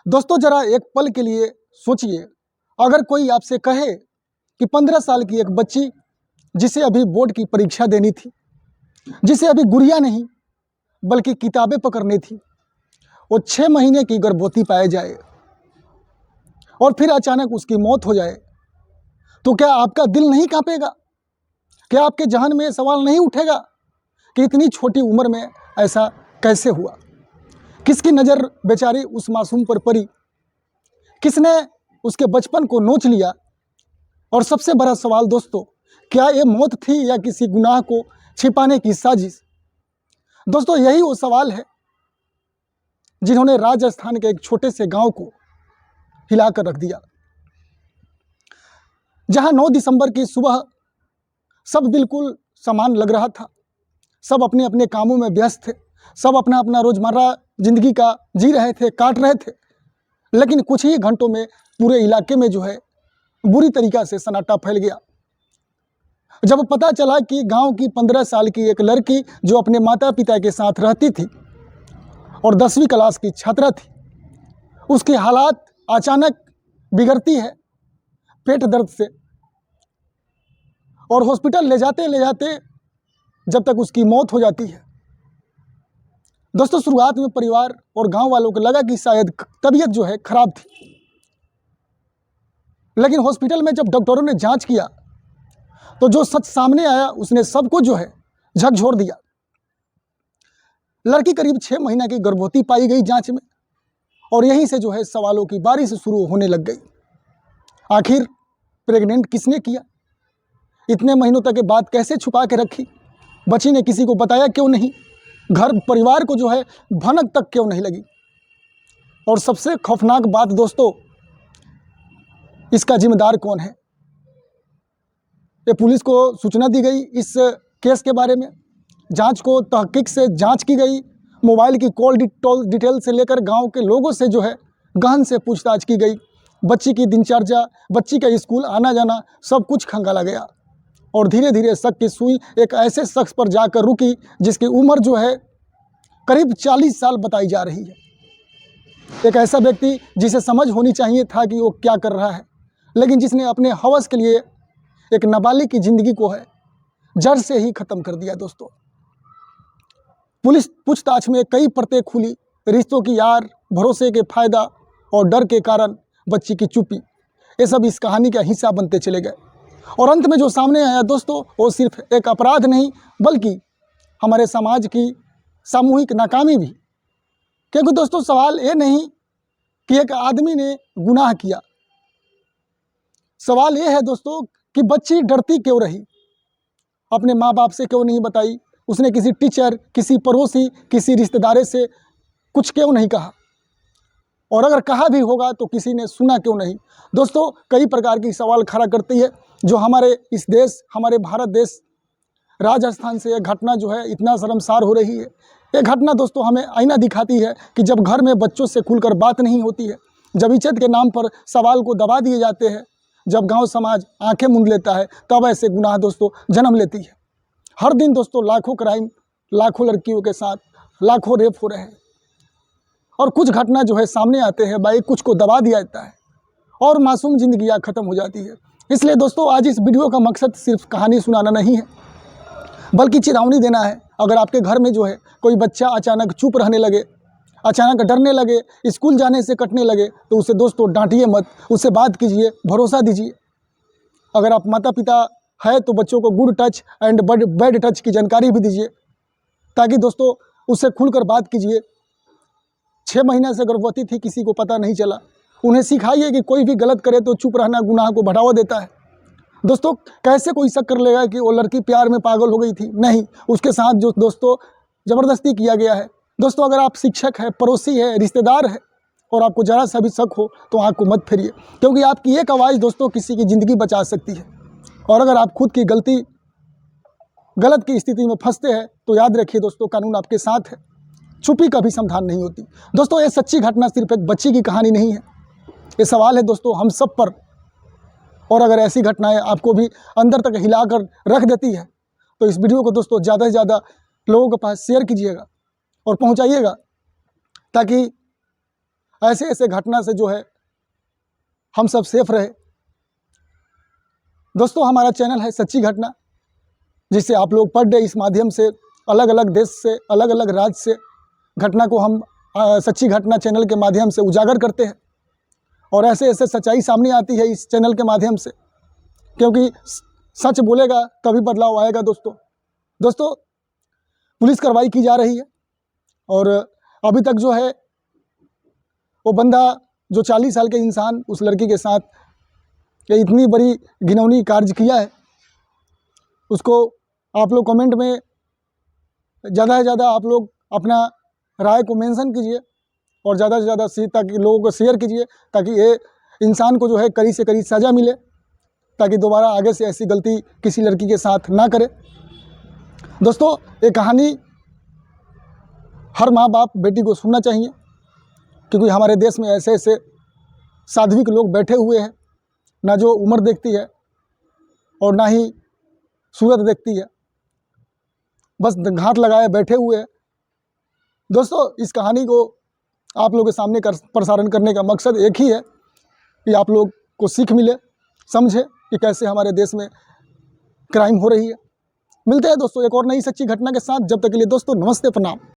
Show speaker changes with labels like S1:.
S1: दोस्तों जरा एक पल के लिए सोचिए, अगर कोई आपसे कहे कि 15 साल की एक बच्ची जिसे अभी बोर्ड की परीक्षा देनी थी, जिसे अभी गुड़िया नहीं बल्कि किताबें पकड़नी थी, वो 6 महीने की गर्भवती पाया जाए और फिर अचानक उसकी मौत हो जाए, तो क्या आपका दिल नहीं कांपेगा? क्या आपके जहन में सवाल नहीं उठेगा कि इतनी छोटी उम्र में ऐसा कैसे हुआ? किसकी नज़र बेचारी उस मासूम पर पड़ी? किसने उसके बचपन को नोच लिया? और सबसे बड़ा सवाल दोस्तों, क्या ये मौत थी या किसी गुनाह को छिपाने की साजिश? दोस्तों यही वो सवाल है जिन्होंने राजस्थान के एक छोटे से गांव को हिलाकर रख दिया, जहां 9 दिसंबर की सुबह सब बिल्कुल समान लग रहा था। सब अपने अपने कामों में व्यस्त थे, सब अपना अपना रोजमर्रा जिंदगी का जी रहे थे, काट रहे थे। लेकिन कुछ ही घंटों में पूरे इलाके में जो है बुरी तरीक़ा से सन्नाटा फैल गया, जब पता चला कि गांव की 15 साल की एक लड़की जो अपने माता पिता के साथ रहती थी और 10वीं क्लास की छात्रा थी, उसकी हालात अचानक बिगड़ती है पेट दर्द से, और हॉस्पिटल ले जाते जब तक उसकी मौत हो जाती है। दोस्तों शुरुआत में परिवार और गांव वालों को लगा कि शायद तबीयत जो है खराब थी, लेकिन हॉस्पिटल में जब डॉक्टरों ने जांच किया तो जो सच सामने आया उसने सबको जो है झकझोर दिया। लड़की करीब 6 महीना की गर्भवती पाई गई जांच में, और यहीं से जो है सवालों की बारिश शुरू होने लग गई। आखिर प्रेग्नेंट किसने किया? इतने महीनों तक ये बात कैसे छुपा के रखी? बच्ची ने किसी को बताया क्यों नहीं? घर परिवार को जो है भनक तक क्यों नहीं लगी? और सबसे खौफनाक बात दोस्तों, इसका जिम्मेदार कौन है? ये पुलिस को सूचना दी गई इस केस के बारे में, जांच को तहकीक से जांच की गई, मोबाइल की कॉल डिटेल से लेकर गांव के लोगों से जो है गहन से पूछताछ की गई। बच्ची की दिनचर्या, बच्ची का स्कूल आना जाना सब कुछ खंगाला गया, और धीरे धीरे शक की सुई एक ऐसे शख्स पर जाकर रुकी जिसकी उम्र जो है करीब 40 साल बताई जा रही है। एक ऐसा व्यक्ति जिसे समझ होनी चाहिए था कि वो क्या कर रहा है, लेकिन जिसने अपने हवस के लिए एक नाबालिग की ज़िंदगी को है जड़ से ही ख़त्म कर दिया। दोस्तों पुलिस पूछताछ में कई परतें खुली, रिश्तों की यार, भरोसे के फ़ायदा और डर के कारण बच्ची की चुप्पी, ये सब इस कहानी का हिस्सा बनते चले गए। और अंत में जो सामने आया दोस्तों, वो सिर्फ एक अपराध नहीं बल्कि हमारे समाज की सामूहिक नाकामी भी। क्योंकि दोस्तों सवाल ये नहीं कि एक आदमी ने गुनाह किया, सवाल ये है दोस्तों कि बच्ची डरती क्यों रही, अपने माँ बाप से क्यों नहीं बताई, उसने किसी टीचर, किसी पड़ोसी, किसी रिश्तेदारे से कुछ क्यों नहीं कहा, और अगर कहा भी होगा तो किसी ने सुना क्यों नहीं? दोस्तों कई प्रकार की सवाल खड़ा करती है जो हमारे इस देश, हमारे भारत देश राजस्थान से एक घटना जो है इतना शर्मसार हो रही है। ये घटना दोस्तों हमें आईना दिखाती है कि जब घर में बच्चों से खुलकर बात नहीं होती है, जब इज्जत के नाम पर सवाल को दबा दिए जाते हैं, जब गांव समाज आंखें मूंद लेता है, तब ऐसे गुनाह दोस्तों जन्म लेती है। हर दिन दोस्तों लाखों क्राइम, लाखों लड़कियों के साथ लाखों रेप हो रहे हैं, और कुछ घटना जो है सामने आते हैं भाई, कुछ को दबा दिया जाता है और मासूम जिंदगियां ख़त्म हो जाती है। इसलिए दोस्तों आज इस वीडियो का मकसद सिर्फ कहानी सुनाना नहीं है, बल्कि चेतावनी देना है। अगर आपके घर में जो है कोई बच्चा अचानक चुप रहने लगे, अचानक डरने लगे, स्कूल जाने से कटने लगे, तो उसे दोस्तों डांटिए मत, उससे बात कीजिए, भरोसा दीजिए। अगर आप माता पिता है तो बच्चों को good touch and bad touch की जानकारी भी दीजिए, ताकि दोस्तों उससे खुलकर बात कीजिए। 6 महीने से गर्भवती थी, किसी को पता नहीं चला। उन्हें सिखाइए कि कोई भी गलत करे तो चुप रहना गुनाह को बढ़ावा देता है। दोस्तों कैसे कोई शक कर लेगा कि वो लड़की प्यार में पागल हो गई थी? नहीं, उसके साथ जो दोस्तों ज़बरदस्ती किया गया है। दोस्तों अगर आप शिक्षक है, पड़ोसी है, रिश्तेदार है, और आपको ज़रा सा भी शक हो तो आँख को मत फेरिए, क्योंकि आपकी एक आवाज़ दोस्तों किसी की ज़िंदगी बचा सकती है। और अगर आप खुद की गलत की स्थिति में फंसते हैं तो याद रखिए दोस्तों, कानून आपके साथ है, चुप्पी कभी समाधान नहीं होती। दोस्तों ये सच्ची घटना सिर्फ एक बच्ची की कहानी नहीं है, ये सवाल है दोस्तों हम सब पर। और अगर ऐसी घटनाएं आपको भी अंदर तक हिलाकर रख देती है तो इस वीडियो को दोस्तों ज़्यादा से ज़्यादा लोगों के पास शेयर कीजिएगा और पहुंचाइएगा, ताकि ऐसे ऐसे घटना से जो है हम सब सेफ रहे। दोस्तों, हमारा चैनल है सच्ची घटना, जिससे आप लोग पर डे इस माध्यम से अलग अलग देश से, अलग अलग राज्य से घटना को हम सच्ची घटना चैनल के माध्यम से उजागर करते हैं। और ऐसे ऐसे सच्चाई सामने आती है इस चैनल के माध्यम से, क्योंकि सच बोलेगा तभी बदलाव आएगा। दोस्तों, पुलिस कार्रवाई की जा रही है और अभी तक जो है वो बंदा, जो 40 साल के इंसान उस लड़की के साथ ये इतनी बड़ी घिनौनी कार्य किया है, उसको आप लोग कमेंट में ज़्यादा से ज़्यादा आप लोग अपना राय को मेंशन कीजिए और ज़्यादा से ज़्यादा ताकि लोगों को शेयर कीजिए, ताकि ये इंसान को जो है कड़ी से कड़ी सज़ा मिले, ताकि दोबारा आगे से ऐसी गलती किसी लड़की के साथ ना करे। दोस्तों, ये कहानी हर माँ बाप बेटी को सुनना चाहिए, क्योंकि हमारे देश में ऐसे ऐसे साध्विक लोग बैठे हुए हैं, ना जो उम्र देखती है और ना ही सूरत देखती है, बस घात लगाए बैठे हुए हैं। दोस्तों, इस कहानी को आप लोगों के सामने प्रसारण करने का मकसद एक ही है कि आप लोग को सीख मिले, समझे कि कैसे हमारे देश में क्राइम हो रही है। मिलते हैं दोस्तों एक और नई सच्ची घटना के साथ। जब तक के लिए दोस्तों नमस्ते, प्रणाम।